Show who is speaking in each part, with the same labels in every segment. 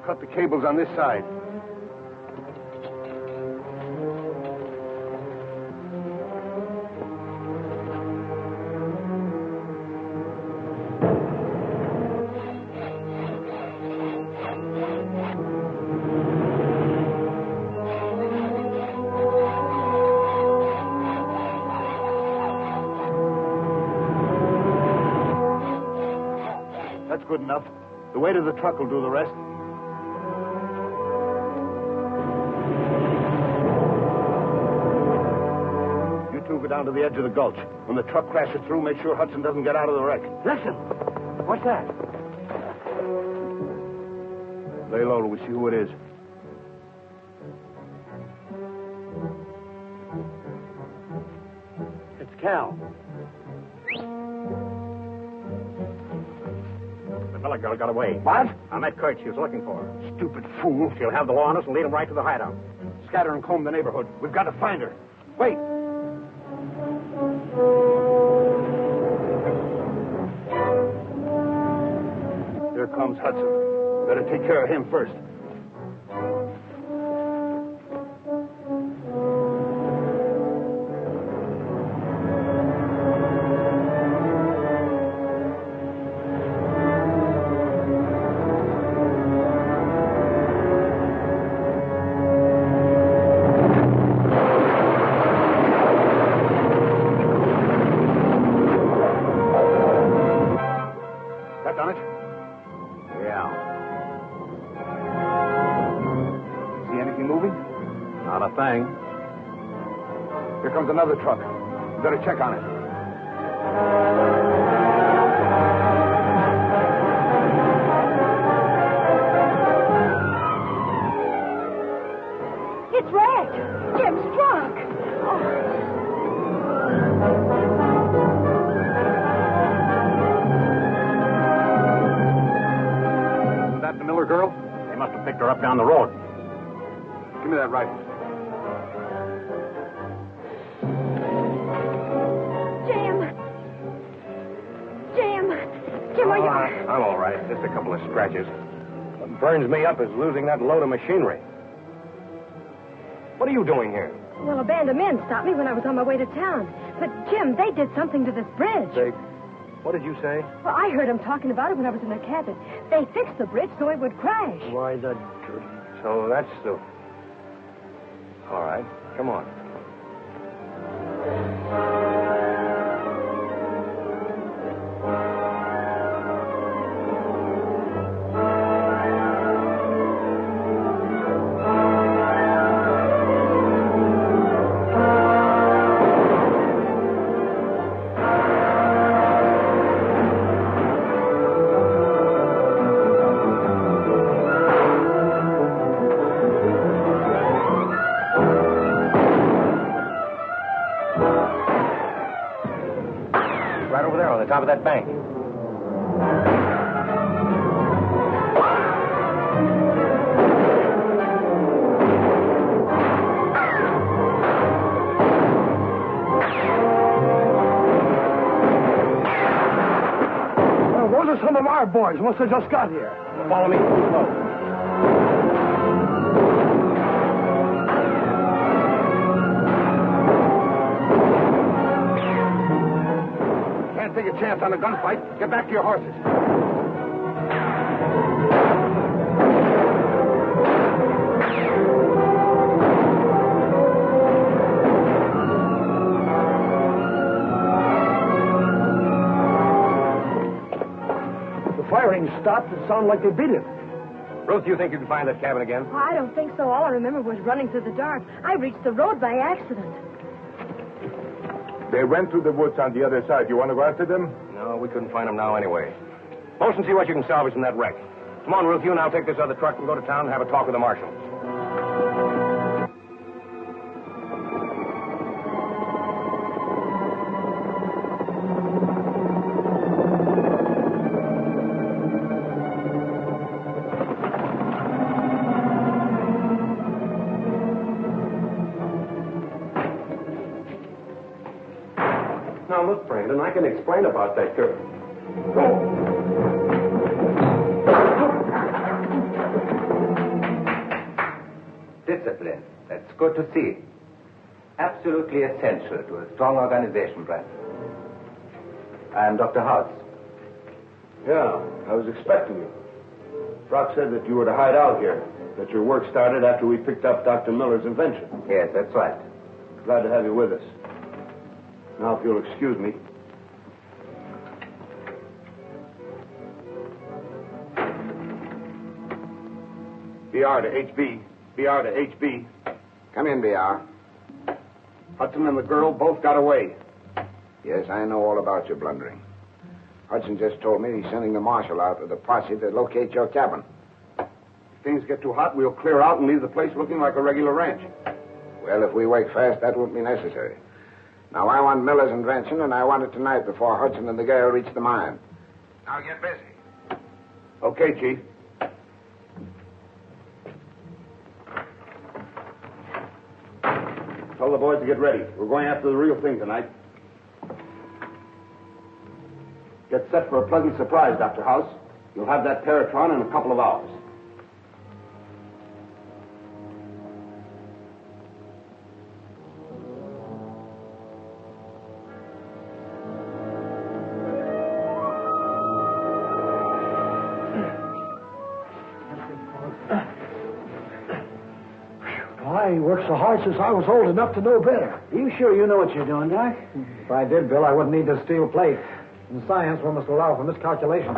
Speaker 1: Cut the cables on this side. That's good enough. The weight of the truck will do the rest. Go down to the edge of the gulch. When the truck crashes through, make sure Hudson doesn't get out of the wreck.
Speaker 2: Listen. What's that?
Speaker 1: Lay low till we see who it is.
Speaker 2: It's Cal.
Speaker 3: The Miller girl got away.
Speaker 2: What?
Speaker 3: I met Kurt. She was looking for her.
Speaker 1: Stupid fool.
Speaker 3: She'll have the law on us and lead them right to the hideout.
Speaker 1: Scatter and comb the neighborhood. We've got to find her. Wait. Here comes Hudson. Better take care of him first. That done it?
Speaker 3: Yeah.
Speaker 1: See anything moving?
Speaker 3: Not a thing.
Speaker 1: Here comes another truck. We better check on it.
Speaker 4: It's wrecked. Jim's truck.
Speaker 3: Is that the Miller girl? They must have picked her up down the road.
Speaker 1: Give me that rifle.
Speaker 4: Jim, are you...
Speaker 3: I'm all right. Just a couple of scratches. What burns me up is losing that load of machinery. What are you doing here?
Speaker 4: Well, a band of men stopped me when I was on my way to town. But, Jim, they did something to this bridge.
Speaker 3: What did you say?
Speaker 4: Well, I heard them talking about it when I was in their cabin. They fixed the bridge so it would crash.
Speaker 3: Why, So that's the... All right. Come on. Right over there on the top of that bank.
Speaker 2: Well, those are some of our boys. Must have just got here.
Speaker 3: Follow me. Slow.
Speaker 1: Take a chance on a gunfight. Get back to your horses.
Speaker 2: The firing stopped. It sounded like they beat it.
Speaker 3: Ruth, do you think you can find that cabin again?
Speaker 4: Oh, I don't think so. All I remember was running through the dark. I reached the road by accident.
Speaker 1: They went through the woods on the other side. You want to go after them?
Speaker 3: No, we couldn't find them now anyway. Motion, see what you can salvage from that wreck. Come on, Ruth, you and I'll take this other truck and go to town and have a talk with the marshals.
Speaker 5: Now, look, Brandon, I can explain about that girl.
Speaker 6: Discipline. That's good to see. Absolutely essential to a strong organization, Brandon. I am Dr. House.
Speaker 1: Yeah, I was expecting you. Brock said that you were to hide out here, that your work started after we picked up Dr. Miller's invention.
Speaker 6: Yes, that's right.
Speaker 1: Glad to have you with us. Now, if you'll excuse me. BR to HB. BR to HB.
Speaker 7: Come in, BR.
Speaker 1: Hudson and the girl both got away.
Speaker 7: Yes, I know all about your blundering. Hudson just told me he's sending the marshal out with a posse to locate your cabin.
Speaker 1: If things get too hot, we'll clear out and leave the place looking like a regular ranch.
Speaker 7: Well, if we wake fast, that won't be necessary. Now, I want Miller's invention, and I want it tonight before Hudson and the girl reach the mine. Now, get busy.
Speaker 1: Okay, Chief. Tell the boys to get ready. We're going after the real thing tonight. Get set for a pleasant surprise, Dr. House. You'll have that Paratron in a couple of hours.
Speaker 2: I worked so hard since I was old enough to know better.
Speaker 8: Are you sure you know what you're doing, Doc?
Speaker 2: If I did, Bill, I wouldn't need this steel plate. In science, we must allow for miscalculation.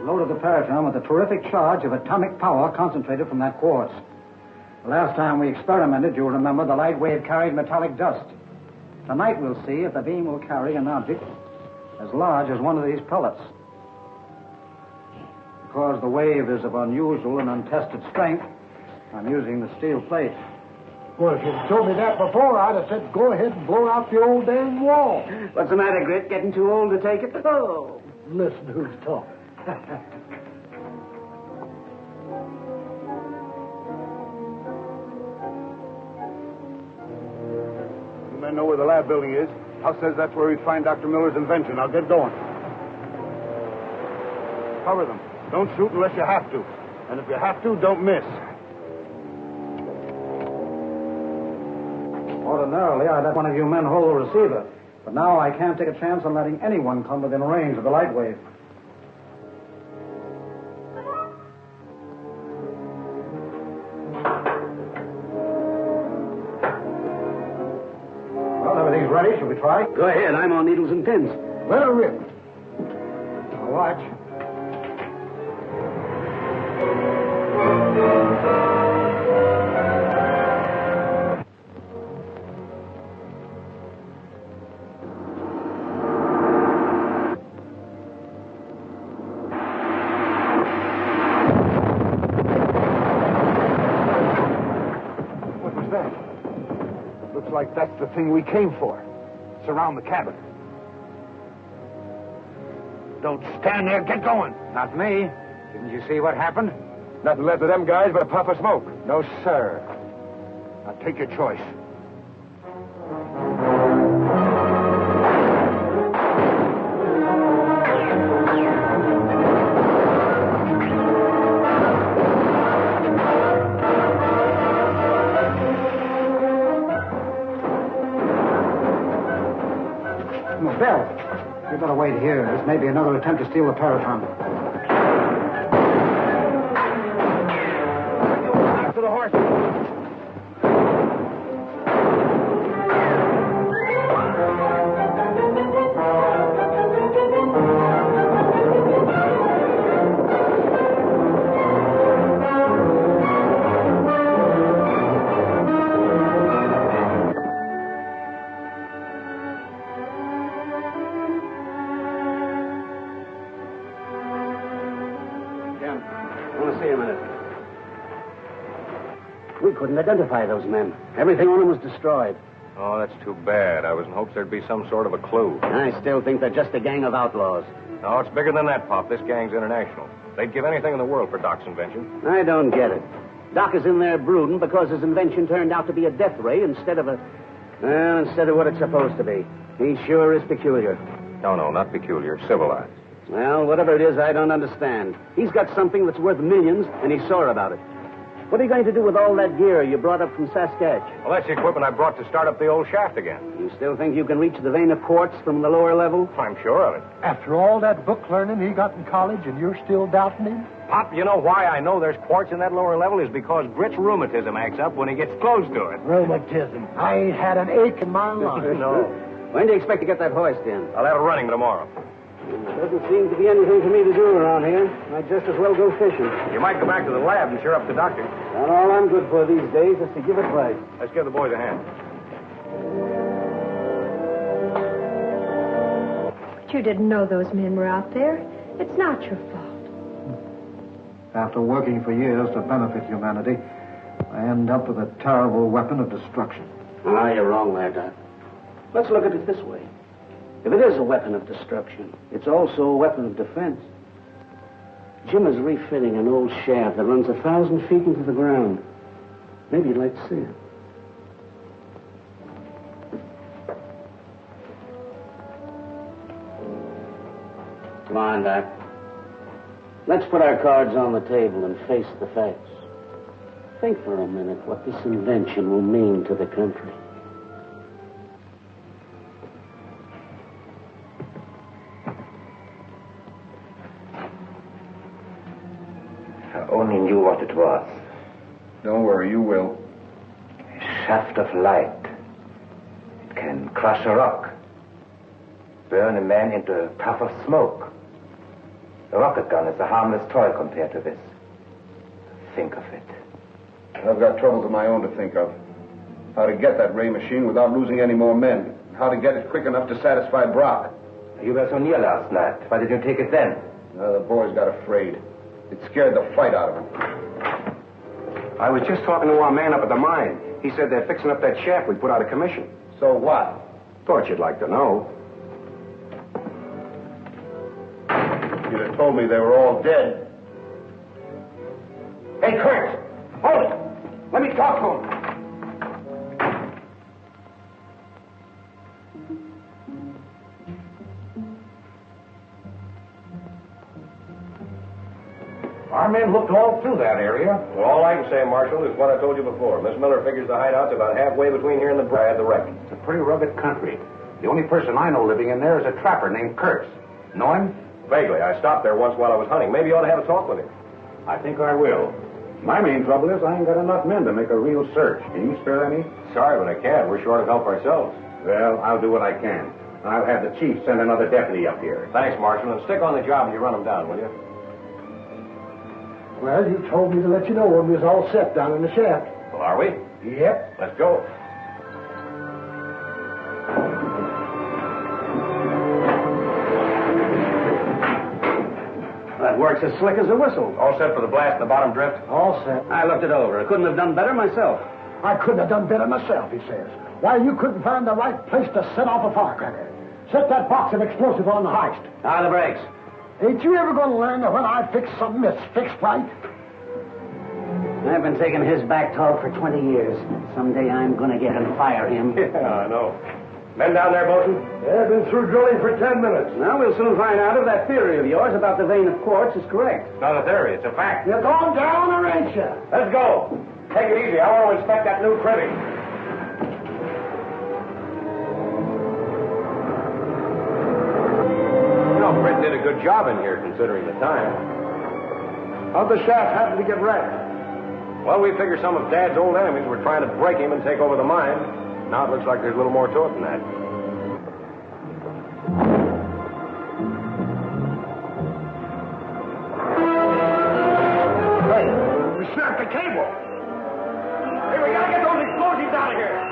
Speaker 2: Loaded the Paratron with a terrific charge of atomic power concentrated from that quartz. The last time we experimented, you'll remember, the light wave carried metallic dust. Tonight we'll see if the beam will carry an object as large as one of these pellets. Because the wave is of unusual and untested strength, I'm using the steel plate.
Speaker 8: Well, if you'd told me that before, I'd have said go ahead and blow out the old damn wall.
Speaker 2: What's the matter, Grit? Getting too old to take it?
Speaker 8: Oh, listen who's talking.
Speaker 1: You men know where the lab building is. House says that's where we'd find Dr. Miller's invention. I'll get going. Cover them. Don't shoot unless you have to. And if you have to, don't miss.
Speaker 2: Ordinarily, I'd let one of you men hold the receiver. But now I can't take a chance on letting anyone come within range of the light wave. Well, everything's ready. Shall we try?
Speaker 8: Go ahead. I'm on needles and pins. Let her rip.
Speaker 2: Now watch.
Speaker 1: What was that? Looks like that's the thing we came for. Surround the cabin. Don't stand there. Get going.
Speaker 7: Not me. Didn't you see what happened?
Speaker 1: Nothing left of them guys but a puff of smoke.
Speaker 7: No, sir.
Speaker 1: Now take your choice.
Speaker 2: Bill, you better wait here. This may be another attempt to steal the Paratron.
Speaker 3: To the horse.
Speaker 9: We couldn't identify those men. Everything on them was destroyed.
Speaker 3: Oh, that's too bad. I was in hopes there'd be some sort of a clue.
Speaker 9: I still think they're just a gang of outlaws.
Speaker 3: No, it's bigger than that, Pop. This gang's international. They'd give anything in the world for Doc's invention.
Speaker 9: I don't get it. Doc is in there brooding because his invention turned out to be a death ray instead of what it's supposed to be. He sure is peculiar.
Speaker 3: No, not peculiar. Civilized.
Speaker 9: Well, whatever it is, I don't understand. He's got something that's worth millions, and he's sore about it. What are you going to do with all that gear you brought up from Saskatchewan?
Speaker 3: Well, that's the equipment I brought to start up the old shaft again.
Speaker 9: You still think you can reach the vein of quartz from the lower level?
Speaker 3: I'm sure of it.
Speaker 8: After all that book learning he got in college, and you're still doubting him?
Speaker 3: Pop, you know why I know there's quartz in that lower level is because Grit's rheumatism acts up when he gets close to it.
Speaker 8: Rheumatism. I ain't had an ache in my life.
Speaker 3: No.
Speaker 9: When do you expect to get that hoist in?
Speaker 3: I'll have it running tomorrow.
Speaker 9: There doesn't seem to be anything for me to do around here. I'd just as well go fishing.
Speaker 3: You might go back to the lab and cheer up the doctor.
Speaker 9: And all I'm good for these days is to give advice.
Speaker 3: Let's give the boys a hand.
Speaker 4: But you didn't know those men were out there. It's not your fault.
Speaker 2: After working for years to benefit humanity, I end up with a terrible weapon of destruction.
Speaker 9: Ah, you're wrong there, Doc. Let's look at it this way. If it is a weapon of destruction, it's also a weapon of defense. Jim is refitting an old shaft that runs 1,000 feet into the ground. Maybe you'd like to see it. Come on, Doc. Let's put our cards on the table and face the facts. Think for a minute what this invention will mean to the country.
Speaker 6: I only knew what it was.
Speaker 7: Don't worry, you will.
Speaker 6: A shaft of light. It can crush a rock. Burn a man into a puff of smoke. A rocket gun is a harmless toy compared to this. Think of it.
Speaker 7: I've got troubles of my own to think of. How to get that ray machine without losing any more men. How to get it quick enough to satisfy Brock.
Speaker 6: You were so near last night. Why did you take it then?
Speaker 7: The boys got afraid. It scared the fight out of them.
Speaker 5: I was just talking to our man up at the mine. He said they're fixing up that shaft we put out of commission.
Speaker 7: So what?
Speaker 5: Thought you'd like to know.
Speaker 7: You'd have told me they were all dead.
Speaker 5: Hey, Kurt! Hold it! Let me talk to him. Our men looked all through that area.
Speaker 3: Well, all I can say, Marshal, is what I told you before. Miss Miller figures the hideout's about halfway between here and the wreck.
Speaker 5: It's a pretty rugged country. The only person I know living in there is a trapper named Kurtz. Know him?
Speaker 3: Vaguely. I stopped there once while I was hunting. Maybe you ought to have a talk with him.
Speaker 5: I think I will. My main trouble is I ain't got enough men to make a real search. Can you spare any?
Speaker 3: Sorry, but I can't. We're short of help ourselves.
Speaker 5: Well, I'll do what I can. I'll have the chief send another deputy up here.
Speaker 3: Thanks, Marshal, and stick on the job when you run them down, will you?
Speaker 8: Well, you told me to let you know when we was all set down in the shaft.
Speaker 3: Well, are we?
Speaker 8: Yep.
Speaker 3: Let's go.
Speaker 9: That works as slick as a whistle.
Speaker 3: All set for the blast in the bottom drift?
Speaker 8: All set.
Speaker 9: I looked it over. I couldn't have done better myself.
Speaker 8: I couldn't have done better myself, he says. Why, you couldn't find the right place to set off a firecracker. Set that box of explosive on the heist.
Speaker 9: Now the brakes.
Speaker 8: Ain't you ever going to learn that when I fix something, it's fixed right?
Speaker 9: I've been taking his back talk for 20 years. Someday I'm going to get and fire him.
Speaker 3: Yeah, I know. Men down there, Bolton?
Speaker 8: Yeah, been through drilling for 10 minutes.
Speaker 9: Now we'll soon find out if that theory of yours about the vein of quartz is correct.
Speaker 3: It's not a theory, it's a fact.
Speaker 8: You're going down or ain't you?
Speaker 3: Let's go. Take it easy. I want to inspect that new cribbing. pretty good job in here, considering the time.
Speaker 8: How'd the shaft happen to get wrecked?
Speaker 3: Well, we figure some of Dad's old enemies were trying to break him and take over the mine. Now it looks like there's a little more to it than that.
Speaker 8: Hey, we snapped the cable.
Speaker 3: Hey, we gotta get those explosives out of here.